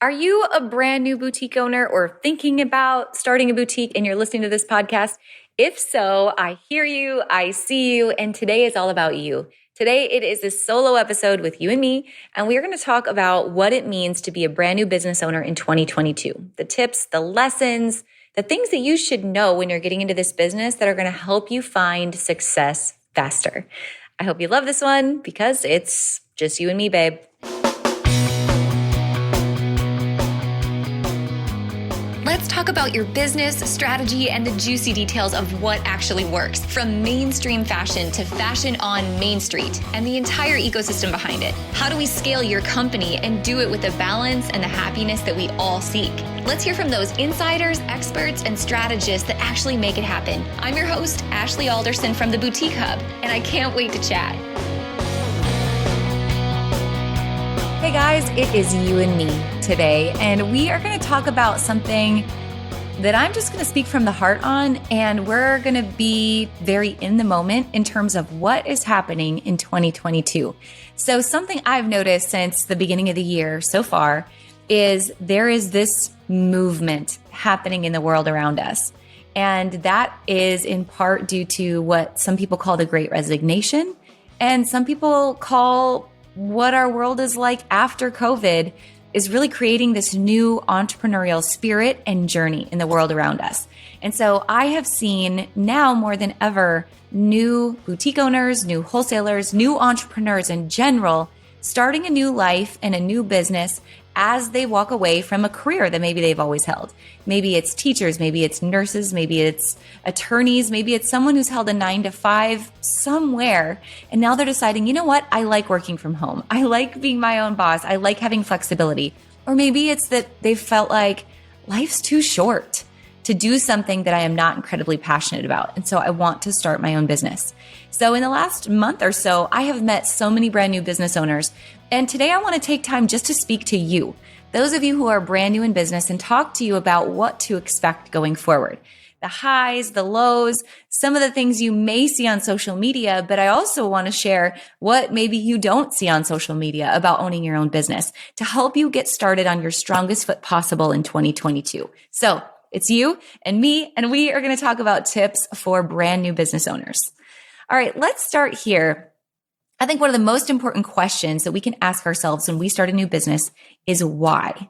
Are you a brand new boutique owner or thinking about starting a boutique and you're listening to this podcast? If so, I hear you, I see you, and today is all about you. Today, it is a solo episode with you and me, and we are going to talk about what it means to be a brand new business owner in 2022. The tips, the lessons, the things that you should know when you're getting into this business that are going to help you find success faster. I hope you love this one because it's just you and me, babe. Let's talk about your business, strategy, and the juicy details of what actually works, from mainstream fashion to fashion on Main Street, and the entire ecosystem behind it. How do we scale your company and do it with the balance and the happiness that we all seek? Let's hear from those insiders, experts, and strategists that actually make it happen. I'm your host, Ashley Alderson from the Boutique Hub, and I can't wait to chat. Hey guys, it is you and me today, and we are going to talk about something that I'm just going to speak from the heart on, and we're going to be very in the moment in terms of what is happening in 2022. So something I've noticed since the beginning of the year so far is there is this movement happening in the world around us, and that is in part due to what some people call the Great Resignation, and some people call what our world is like after COVID is really creating this new entrepreneurial spirit and journey in the world around us. And so I have seen now more than ever new boutique owners, new wholesalers, new entrepreneurs in general starting a new life and a new business as they walk away from a career that maybe they've always held. Maybe it's teachers, maybe it's nurses, maybe it's attorneys, maybe it's someone who's held a 9-to-5 somewhere. And now they're deciding, you know what? I like working from home. I like being my own boss. I like having flexibility. Or maybe it's that they felt like life's too short to do something that I am not incredibly passionate about. And so I want to start my own business. So in the last month or so, I have met so many brand new business owners. And today I want to take time just to speak to you, those of you who are brand new in business, and talk to you about what to expect going forward. The highs, the lows, some of the things you may see on social media, but I also want to share what maybe you don't see on social media about owning your own business to help you get started on your strongest foot possible in 2022. So it's you and me, and we are going to talk about tips for brand new business owners. All right, let's start here. I think one of the most important questions that we can ask ourselves when we start a new business is why?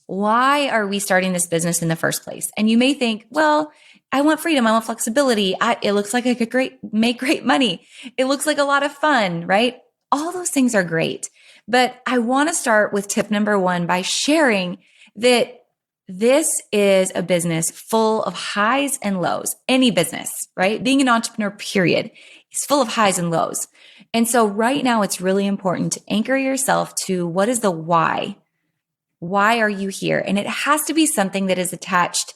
Why are we starting this business in the first place? And you may think, well, I want freedom. I want flexibility. It looks like I could make great money. It looks like a lot of fun, right? All those things are great. But I want to start with tip number one by sharing that this is a business full of highs and lows. Any business, right? Being an entrepreneur, period, is full of highs and lows. And so right now, it's really important to anchor yourself to what is the why? Why are you here? And it has to be something that is attached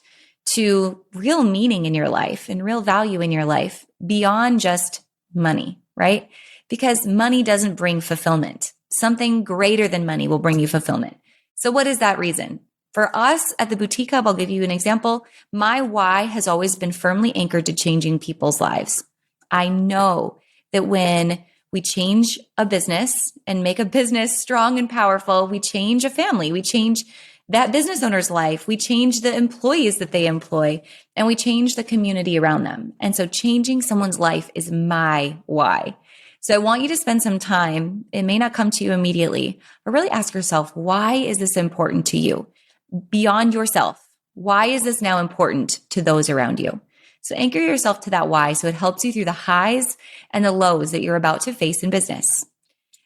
to real meaning in your life and real value in your life beyond just money, right? Because money doesn't bring fulfillment. Something greater than money will bring you fulfillment. So what is that reason? For us at the Boutique Hub, I'll give you an example. My why has always been firmly anchored to changing people's lives. I know that when we change a business and make a business strong and powerful, we change a family, we change that business owner's life, we change the employees that they employ, and we change the community around them. And so changing someone's life is my why. So I want you to spend some time. It may not come to you immediately, but really ask yourself, why is this important to you? Beyond yourself, why is this now important to those around you? So anchor yourself to that why so it helps you through the highs and the lows that you're about to face in business.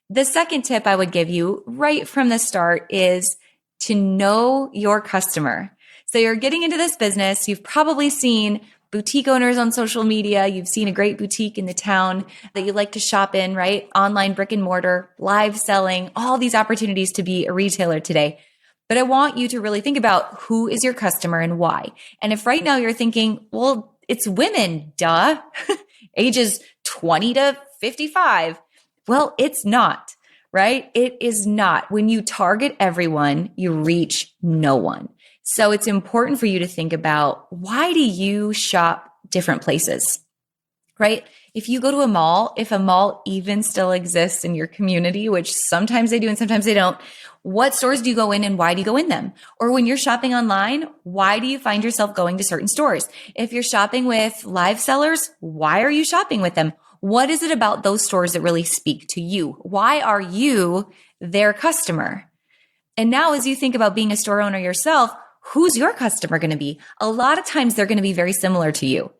The second tip I would give you right from the start is to know your customer. So you're getting into this business. You've probably seen boutique owners on social media. You've seen a great boutique in the town that you like to shop in, right? Online brick and mortar, live selling, all these opportunities to be a retailer today. But I want you to really think about who is your customer and why. And if right now you're thinking, well, it's women, duh, ages 20 to 55. Well, it's not, right? It is not. When you target everyone, you reach no one. So it's important for you to think about, why do you shop different places, right? If you go to a mall, if a mall even still exists in your community, which sometimes they do and sometimes they don't, What stores do you go in and why do you go in them? Or when you're shopping online, why do you find yourself going to certain stores? If you're shopping with live sellers, why are you shopping with them? What is it about those stores that really speak to you? Why are you their customer? And now as you think about being a store owner yourself, who's your customer going to be? A lot of times they're going to be very similar to you.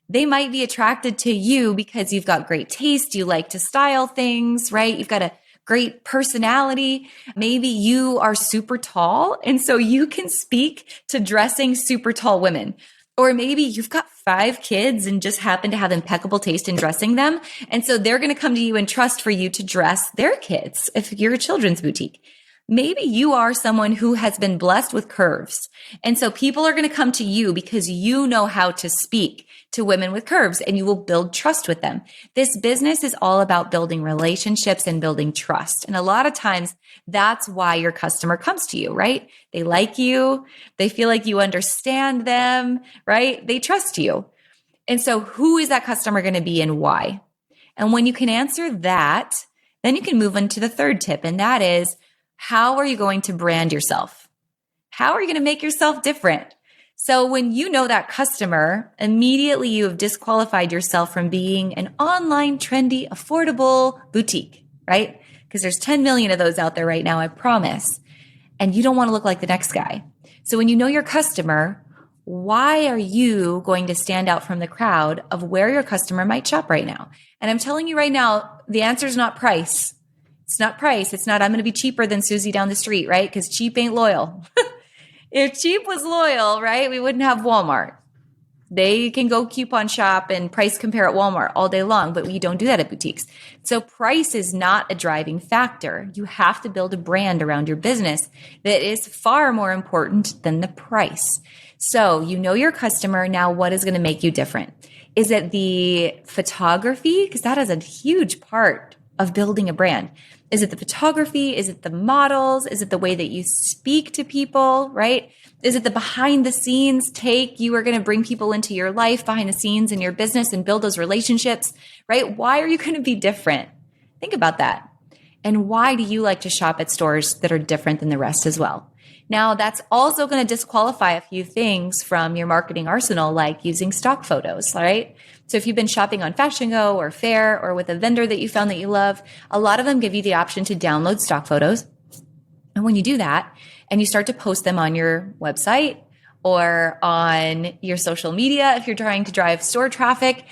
They might be attracted to you because you've got great taste. You like to style things, right? You've got a great personality. Maybe you are super tall, and so you can speak to dressing super tall women. Or maybe you've got 5 kids and just happen to have impeccable taste in dressing them. And so they're going to come to you and trust for you to dress their kids if you're a children's boutique. Maybe you are someone who has been blessed with curves. And so people are going to come to you because you know how to speak to women with curves and you will build trust with them. This business is all about building relationships and building trust. And a lot of times that's why your customer comes to you, right? They like you. They feel like you understand them, right? They trust you. And so who is that customer going to be and why? And when you can answer that, then you can move on to the third tip. And that is, how are you going to brand yourself? How are you going to make yourself different? So when you know that customer, immediately you have disqualified yourself from being an online, trendy, affordable boutique, right? Because there's 10 million of those out there right now, I promise. And you don't want to look like the next guy. So when you know your customer, why are you going to stand out from the crowd of where your customer might shop right now? And I'm telling you right now, the answer is not price. It's not price. It's not, I'm going to be cheaper than Susie down the street, right? Because cheap ain't loyal. If cheap was loyal, right, we wouldn't have Walmart. They can go coupon shop and price compare at Walmart all day long, but we don't do that at boutiques. So price is not a driving factor. You have to build a brand around your business that is far more important than the price. So you know your customer. Now, what is going to make you different? Is it the photography? Because that is a huge part of building a brand. Is it the photography? Is it the models? Is it the way that you speak to people, right? Is it the behind the scenes take? You are going to bring people into your life behind the scenes in your business and build those relationships, right? Why are you going to be different? Think about that. And why do you like to shop at stores that are different than the rest as well? Now, that's also going to disqualify a few things from your marketing arsenal, like using stock photos, right? So if you've been shopping on Fashion Go or Fair or with a vendor that you found that you love, a lot of them give you the option to download stock photos. And when you do that and you start to post them on your website or on your social media, if you're trying to drive store traffic,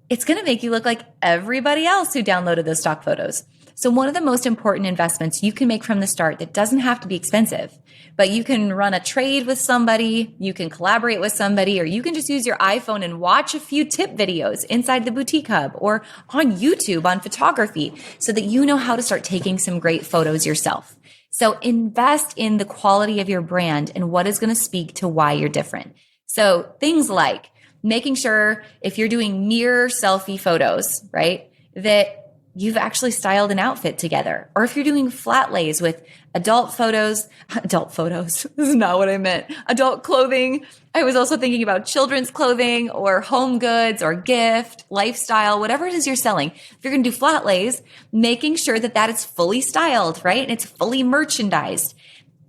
it's going to make you look like everybody else who downloaded those stock photos. So one of the most important investments you can make from the start that doesn't have to be expensive, but you can run a trade with somebody, you can collaborate with somebody, or you can just use your iPhone and watch a few tip videos inside the Boutique Hub or on YouTube on photography so that you know how to start taking some great photos yourself. So invest in the quality of your brand and what is going to speak to why you're different. So things like making sure if you're doing mirror selfie photos, right, that you've actually styled an outfit together. Or if you're doing flat lays with adult photos, this is not what I meant, adult clothing. I was also thinking about children's clothing or home goods or gift, lifestyle, whatever it is you're selling. If you're going to do flat lays, making sure that that is fully styled, right? And it's fully merchandised.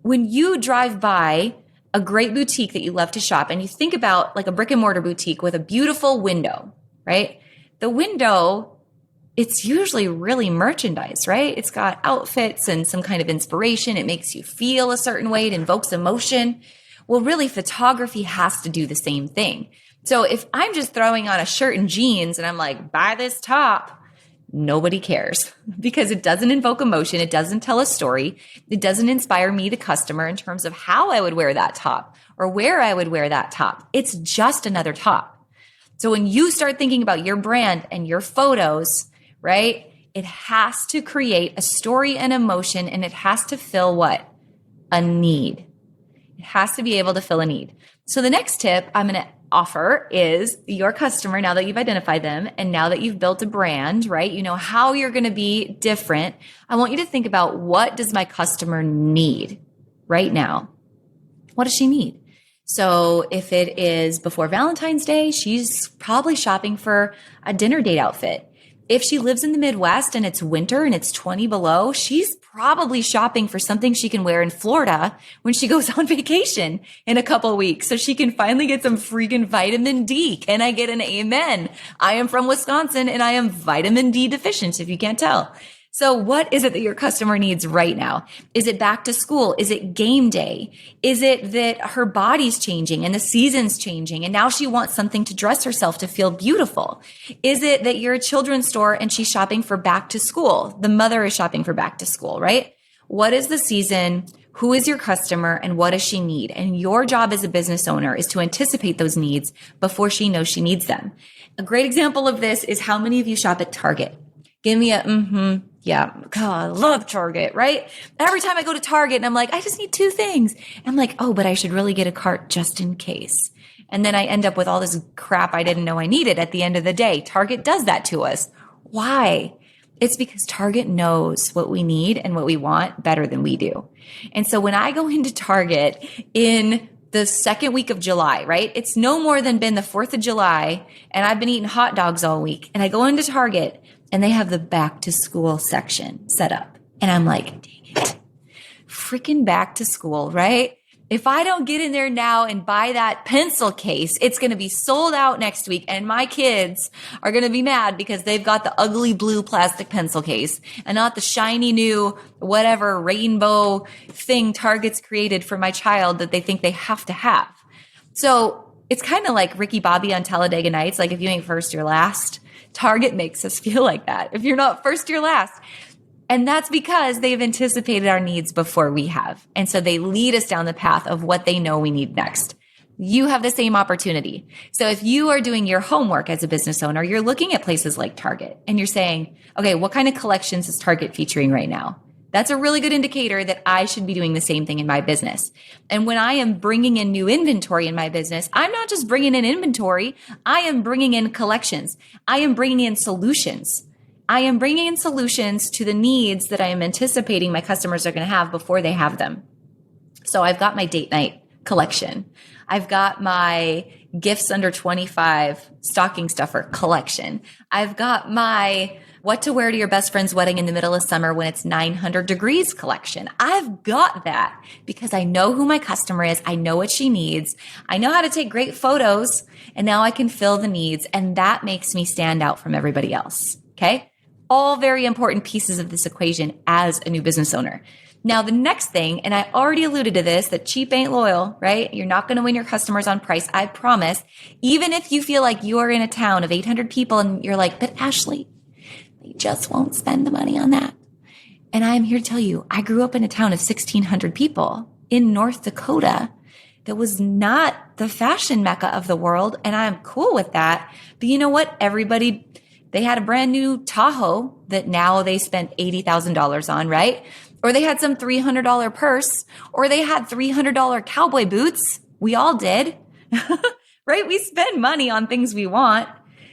When you drive by a great boutique that you love to shop and you think about like a brick and mortar boutique with a beautiful window, right? The window, it's usually really merchandise, right? It's got outfits and some kind of inspiration. It makes you feel a certain way. It invokes emotion. Well, really, photography has to do the same thing. So if I'm just throwing on a shirt and jeans and I'm like, buy this top, nobody cares because it doesn't invoke emotion. It doesn't tell a story. It doesn't inspire me, the customer, in terms of how I would wear that top or where I would wear that top. It's just another top. So when you start thinking about your brand and your photos, right? It has to create a story and emotion, and it has to fill what? A need. It has to be able to fill a need. So the next tip I'm going to offer is your customer, now that you've identified them and now that you've built a brand, right? You know how you're going to be different. I want you to think about, what does my customer need right now? What does she need? So if it is before Valentine's Day, she's probably shopping for a dinner date outfit. If she lives in the Midwest and it's winter and it's 20 below, she's probably shopping for something she can wear in Florida when she goes on vacation in a couple of weeks so she can finally get some freaking vitamin D. Can I get an amen? I am from Wisconsin and I am vitamin D deficient, if you can't tell. So what is it that your customer needs right now? Is it back to school? Is it game day? Is it that her body's changing and the season's changing and now she wants something to dress herself to feel beautiful? Is it that you're a children's store and she's shopping for back to school? The mother is shopping for back to school, right? What is the season? Who is your customer and what does she need? And your job as a business owner is to anticipate those needs before she knows she needs them. A great example of this is how many of you shop at Target? Give me a yeah. God, I love Target, right? Every time I go to Target and I'm like, I just need two things. I'm like, oh, but I should really get a cart just in case. And then I end up with all this crap I didn't know I needed at the end of the day. Target does that to us. Why? It's because Target knows what we need and what we want better than we do. And so when I go into Target in the second week of July, right? It's no more than been the 4th of July and I've been eating hot dogs all week. And I go into Target and they have the back to school section set up. And I'm like, dang it, freaking back to school, right? If I don't get in there now and buy that pencil case, it's going to be sold out next week. And my kids are going to be mad because they've got the ugly blue plastic pencil case and not the shiny new whatever rainbow thing Target's created for my child that they think they have to have. So it's kind of like Ricky Bobby on Talladega Nights. Like if you ain't first, you're last. Target makes us feel like that. If you're not first, you're last. And that's because they've anticipated our needs before we have. And so they lead us down the path of what they know we need next. You have the same opportunity. So if you are doing your homework as a business owner, you're looking at places like Target and you're saying, okay, what kind of collections is Target featuring right now? That's a really good indicator that I should be doing the same thing in my business. And when I am bringing in new inventory in my business, I'm not just bringing in inventory. I am bringing in collections. I am bringing in solutions. I am bringing in solutions to the needs that I am anticipating my customers are going to have before they have them. So I've got my date night collection. I've got my gifts under 25 stocking stuffer collection. I've got my what to wear to your best friend's wedding in the middle of summer when it's 900 degrees collection. I've got that because I know who my customer is. I know what she needs. I know how to take great photos and now I can fill the needs. And that makes me stand out from everybody else. Okay. All very important pieces of this equation as a new business owner. Now, the next thing, and I already alluded to this, that cheap ain't loyal, right? You're not going to win your customers on price. I promise. Even if you feel like you are in a town of 800 people and you're like, but Ashley, they just won't spend the money on that. And I'm here to tell you, I grew up in a town of 1,600 people in North Dakota that was not the fashion mecca of the world. And I'm cool with that. But you know what? They had a brand new Tahoe that now they spent $80,000 on, right? Or they had some $300 purse, or they had $300 cowboy boots. We all did, right? We spend money on things we want.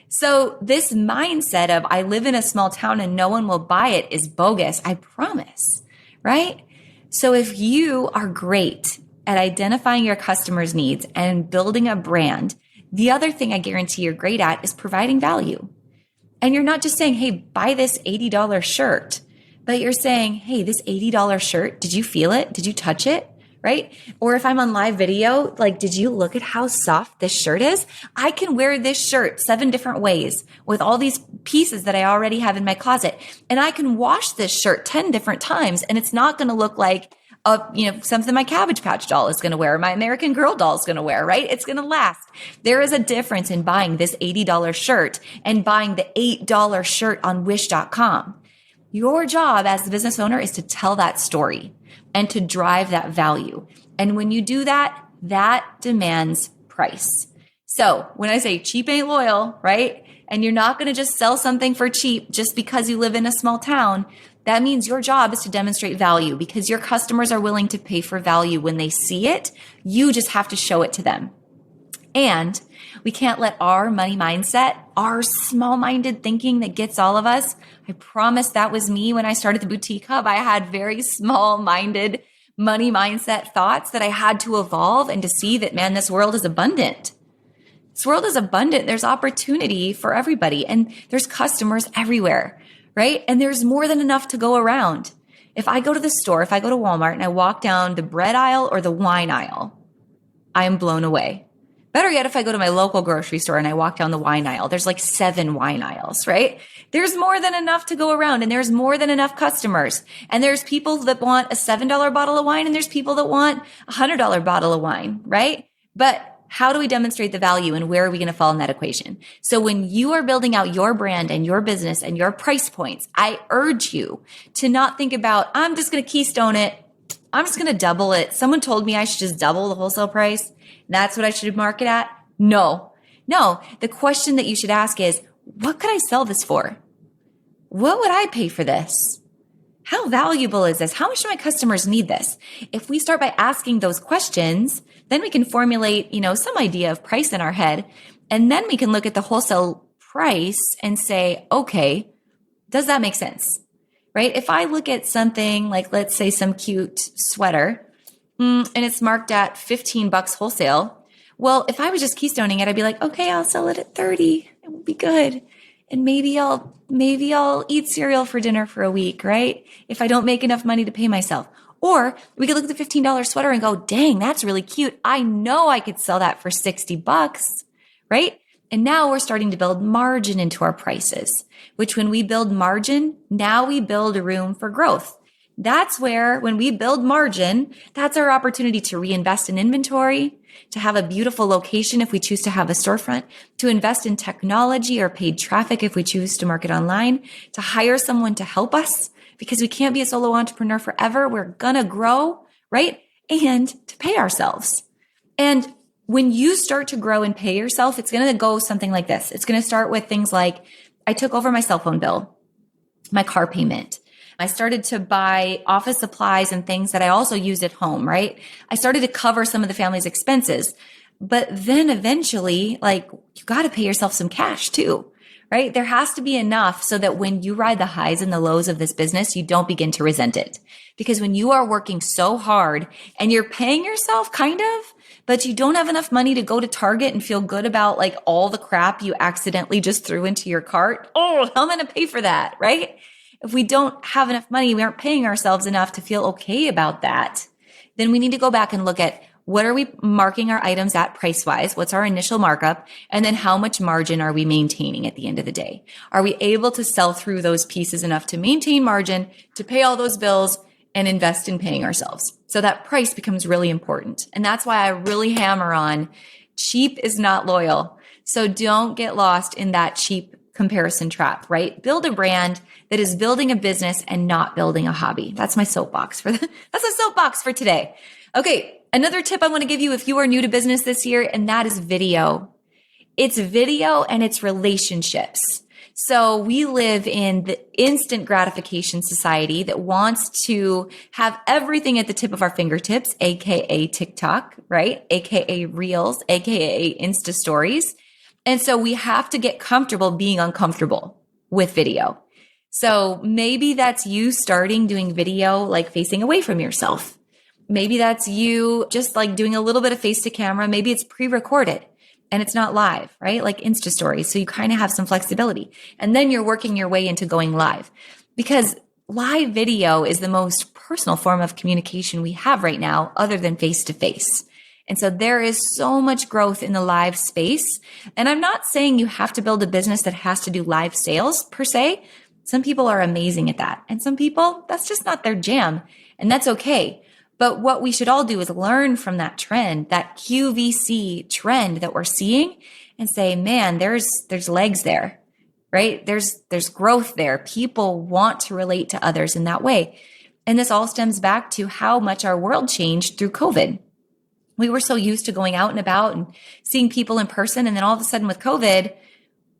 So this mindset of I live in a small town and no one will buy it is bogus. I promise, right? So if you are great at identifying your customers' needs and building a brand, the other thing I guarantee you're great at is providing value. And you're not just saying, hey, buy this $80 shirt, but you're saying, hey, this $80 shirt, did you feel it? Did you touch it? Right? Or if I'm on live video, like, did you look at how soft this shirt is? I can wear this shirt 7 different ways with all these pieces that I already have in my closet. And I can wash this shirt 10 different times and it's not going to look like something my Cabbage Patch doll is going to wear, my American Girl doll is going to wear, right? It's going to last. There is a difference in buying this $80 shirt and buying the $8 shirt on wish.com. Your job as the business owner is to tell that story and to drive that value. And when you do that, that demands price. So when I say cheap ain't loyal, right? And you're not going to just sell something for cheap just because you live in a small town. That means your job is to demonstrate value because your customers are willing to pay for value when they see it. You just have to show it to them. And we can't let our money mindset, our small-minded thinking that gets all of us. I promise that was me when I started the Boutique Hub. I had very small-minded money mindset thoughts that I had to evolve and to see that, man, this world is abundant. This world is abundant. There's opportunity for everybody and there's customers everywhere, right? And there's more than enough to go around. If I go to the store, if I go to Walmart and I walk down the bread aisle or the wine aisle, I am blown away. Better yet, if I go to my local grocery store and I walk down the wine aisle, there's like 7 wine aisles, right? There's more than enough to go around and there's more than enough customers. And there's people that want a $7 bottle of wine and there's people that want a $100 bottle of wine, right? But how do we demonstrate the value and where are we going to fall in that equation? So when you are building out your brand and your business and your price points, I urge you to not think about, I'm just going to keystone it. I'm just going to double it. Someone told me I should just double the wholesale price. That's what I should market at. No. The question that you should ask is, what could I sell this for? What would I pay for this? How valuable is this? How much do my customers need this? If we start by asking those questions, then we can formulate, some idea of price in our head. And then we can look at the wholesale price and say, okay, does that make sense? Right? If I look at something like, let's say some cute sweater, and it's marked at $15 wholesale. Well, if I was just keystoning it, I'd be like, okay, I'll sell it at 30. It will be good. And maybe I'll eat cereal for dinner for a week, right? If I don't make enough money to pay myself. Or we could look at the $15 sweater and go, dang, that's really cute. I know I could sell that for $60, right? And now we're starting to build margin into our prices, which when we build margin, now we build room for growth. That's where, when we build margin, that's our opportunity to reinvest in inventory, to have a beautiful location if we choose to have a storefront, to invest in technology or paid traffic if we choose to market online, to hire someone to help us because we can't be a solo entrepreneur forever. We're gonna grow, right? And to pay ourselves. And when you start to grow and pay yourself, it's going to go something like this. It's going to start with things like, I took over my cell phone bill, my car payment. I started to buy office supplies and things that I also used at home, right? I started to cover some of the family's expenses. But then eventually, you got to pay yourself some cash too, right? There has to be enough so that when you ride the highs and the lows of this business, you don't begin to resent it. Because when you are working so hard and you're paying yourself kind of, but you don't have enough money to go to Target and feel good about all the crap you accidentally just threw into your cart. Oh, how am I going to pay for that, right? If we don't have enough money, we aren't paying ourselves enough to feel okay about that. Then we need to go back and look at what are we marking our items at price-wise? What's our initial markup? And then how much margin are we maintaining at the end of the day? Are we able to sell through those pieces enough to maintain margin, to pay all those bills, and invest in paying ourselves? So that price becomes really important. And that's why I really hammer on cheap is not loyal. So don't get lost in that cheap comparison trap, right? Build a brand that is building a business and not building a hobby. That's my soapbox that's a soapbox for today. Okay. Another tip I want to give you if you are new to business this year, and that is video. It's video and it's relationships. So we live in the instant gratification society that wants to have everything at the tip of our fingertips, AKA TikTok, right? AKA Reels, AKA Insta Stories. And so we have to get comfortable being uncomfortable with video. So maybe that's you starting doing video, facing away from yourself. Maybe that's you just doing a little bit of face to camera. Maybe it's pre-recorded and it's not live, right? Like Insta Stories. So you kind of have some flexibility. And then you're working your way into going live, because live video is the most personal form of communication we have right now other than face to face. And so there is so much growth in the live space. And I'm not saying you have to build a business that has to do live sales per se. Some people are amazing at that. And some people, that's just not their jam. And that's okay. But what we should all do is learn from that trend, that QVC trend that we're seeing, and say, man, there's legs there, right? There's growth there. People want to relate to others in that way. And this all stems back to how much our world changed through COVID. We were so used to going out and about and seeing people in person. And then all of a sudden with COVID,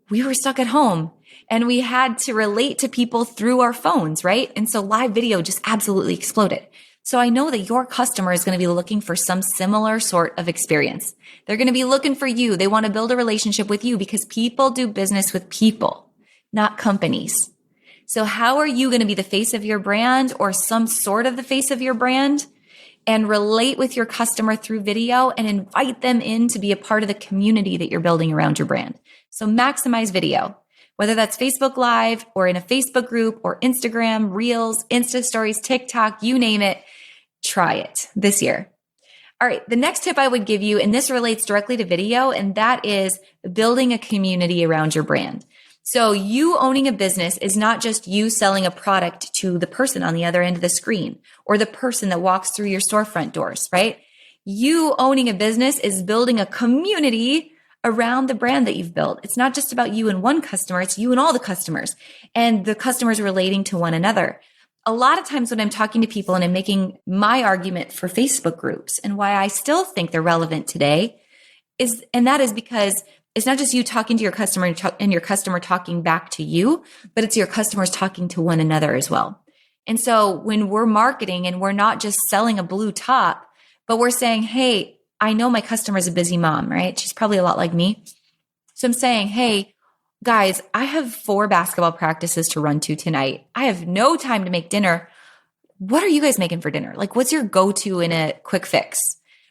we were stuck at home and we had to relate to people through our phones, right? And so live video just absolutely exploded. So I know that your customer is going to be looking for some similar sort of experience. They're going to be looking for you. They want to build a relationship with you because people do business with people, not companies. So how are you going to be the face of your brand or some sort of the face of your brand and relate with your customer through video and invite them in to be a part of the community that you're building around your brand? So maximize video. whether that's Facebook Live or in a Facebook group or Instagram, Reels, Insta Stories, TikTok, you name it, try it this year. All right, the next tip I would give you, and this relates directly to video, and that is building a community around your brand. So you owning a business is not just you selling a product to the person on the other end of the screen or the person that walks through your storefront doors, right? You owning a business is building a community around the brand that you've built. It's not just about you and one customer, it's you and all the customers, and the customers relating to one another. A lot of times when I'm talking to people and I'm making my argument for Facebook groups and why I still think they're relevant today that is because it's not just you talking to your customer and your customer talking back to you, but it's your customers talking to one another as well. And so when we're marketing and we're not just selling a blue top, but we're saying, hey, I know my customer is a busy mom, right? She's probably a lot like me. So I'm saying, hey, guys, I have 4 basketball practices to run to tonight. I have no time to make dinner. What are you guys making for dinner? Like, what's your go-to in a quick fix,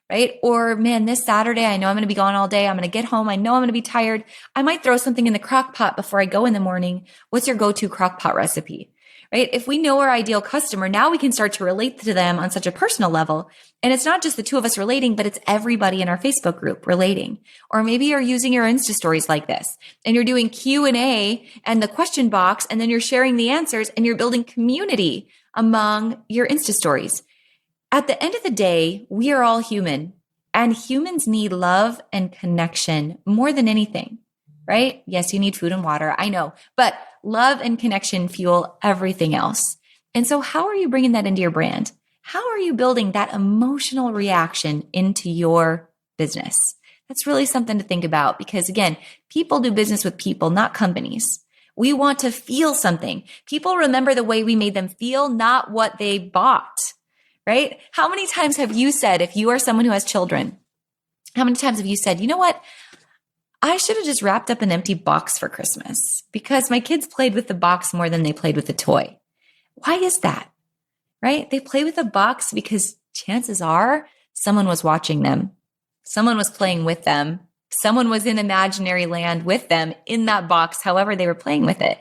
right? Or, man, this Saturday, I know I'm going to be gone all day. I'm going to get home. I know I'm going to be tired. I might throw something in the crock pot before I go in the morning. What's your go-to crock pot recipe, right? If we know our ideal customer, now we can start to relate to them on such a personal level. And it's not just the 2 of us relating, but it's everybody in our Facebook group relating. Or maybe you're using your Insta stories like this and you're doing Q&A and the question box, and then you're sharing the answers and you're building community among your Insta stories. At the end of the day, we are all human, and humans need love and connection more than anything, right? Yes, you need food and water. I know, but love and connection fuel everything else. And so how are you bringing that into your brand? How are you building that emotional reaction into your business? That's really something to think about, because again, people do business with people, not companies. We want to feel something. People remember the way we made them feel, not what they bought, right? How many times have you said, if you are someone who has children, how many times have you said, you know what? I should have just wrapped up an empty box for Christmas because my kids played with the box more than they played with the toy. Why is that? Right? They play with the box because chances are someone was watching them. Someone was playing with them. Someone was in imaginary land with them in that box, however they were playing with it.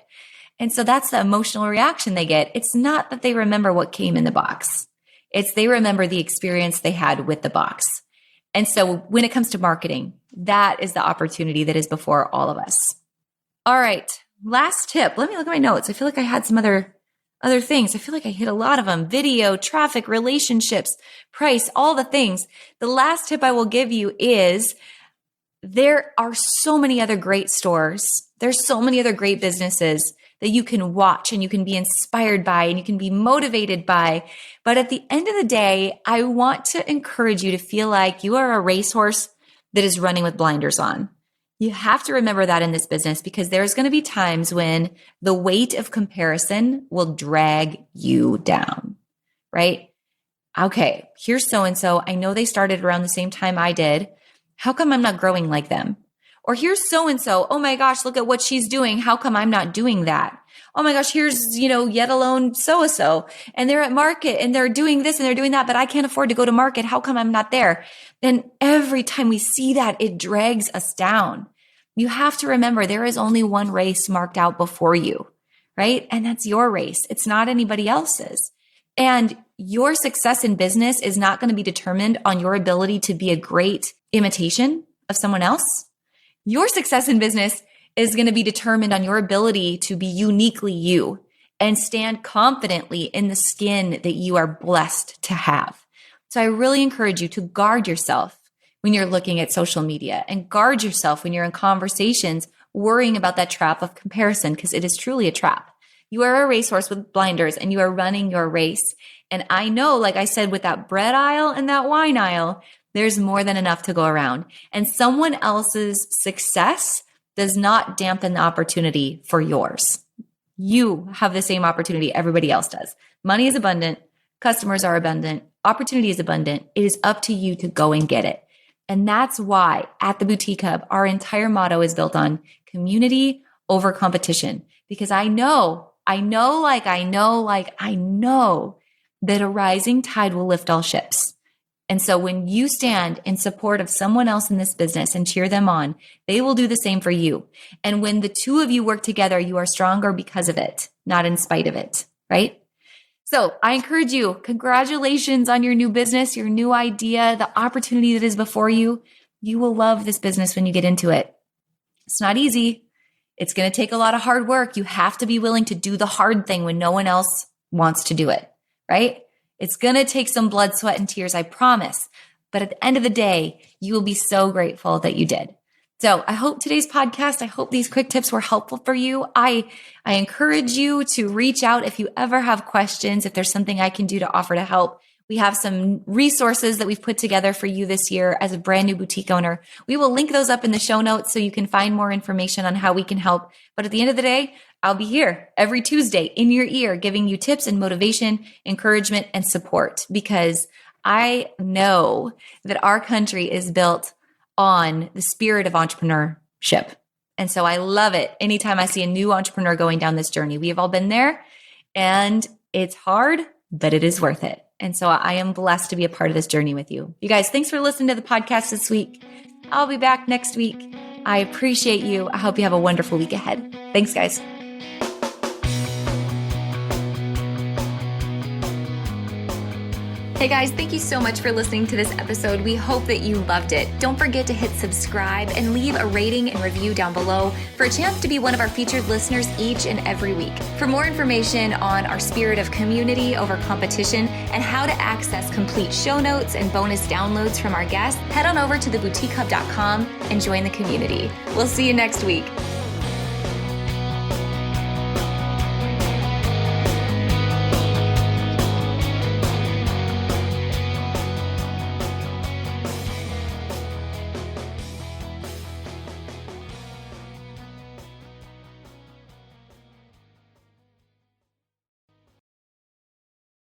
And so that's the emotional reaction they get. It's not that they remember what came in the box. It's they remember the experience they had with the box. And so when it comes to marketing, that is the opportunity that is before all of us. All right. Last tip. Let me look at my notes. I feel like I had some other things. I feel like I hit a lot of them. Video, traffic, relationships, price, all the things. The last tip I will give you is there are so many other great stores. There's so many other great businesses that you can watch and you can be inspired by and you can be motivated by. But at the end of the day, I want to encourage you to feel like you are a racehorse that is running with blinders on. You have to remember that in this business, because there's going to be times when the weight of comparison will drag you down, right? Okay, here's so-and-so. I know they started around the same time I did. How come I'm not growing like them? Or here's so-and-so. Oh my gosh, look at what she's doing. How come I'm not doing that? Oh my gosh, here's, yet alone so-and-so. And they're at market and they're doing this and they're doing that, but I can't afford to go to market. How come I'm not there? Then every time we see that, it drags us down. You have to remember there is only one race marked out before you, right? And that's your race. It's not anybody else's. And your success in business is not going to be determined on your ability to be a great imitation of someone else. Your success in business is going to be determined on your ability to be uniquely you and stand confidently in the skin that you are blessed to have. So I really encourage you to guard yourself when you're looking at social media, and guard yourself when you're in conversations worrying about that trap of comparison, because it is truly a trap. You are a racehorse with blinders and you are running your race. And I know, like I said, with that bread aisle and that wine aisle, there's more than enough to go around. And someone else's success does not dampen the opportunity for yours. You have the same opportunity everybody else does. Money is abundant. Customers are abundant. Opportunity is abundant. It is up to you to go and get it. And that's why at the Boutique Hub, our entire motto is built on community over competition. Because I know that a rising tide will lift all ships. And so when you stand in support of someone else in this business and cheer them on, they will do the same for you. And when the two of you work together, you are stronger because of it, not in spite of it, right? So I encourage you, congratulations on your new business, your new idea, the opportunity that is before you. You will love this business when you get into it. It's not easy. It's going to take a lot of hard work. You have to be willing to do the hard thing when no one else wants to do it, right? It's going to take some blood, sweat, and tears, I promise. But at the end of the day, you will be so grateful that you did. So I hope today's podcast, I hope these quick tips were helpful for you. I encourage you to reach out if you ever have questions, if there's something I can do to offer to help. We have some resources that we've put together for you this year as a brand new boutique owner. We will link those up in the show notes so you can find more information on how we can help. But at the end of the day, I'll be here every Tuesday in your ear, giving you tips and motivation, encouragement, and support, because I know that our country is built on the spirit of entrepreneurship. And so I love it anytime I see a new entrepreneur going down this journey. We have all been there, and it's hard, but it is worth it. And so I am blessed to be a part of this journey with you. You guys, thanks for listening to the podcast this week. I'll be back next week. I appreciate you. I hope you have a wonderful week ahead. Thanks, guys. Hey guys, thank you so much for listening to this episode. We hope that you loved it. Don't forget to hit subscribe and leave a rating and review down below for a chance to be one of our featured listeners each and every week. For more information on our spirit of community over competition and how to access complete show notes and bonus downloads from our guests, head on over to theboutiquehub.com and join the community. We'll see you next week.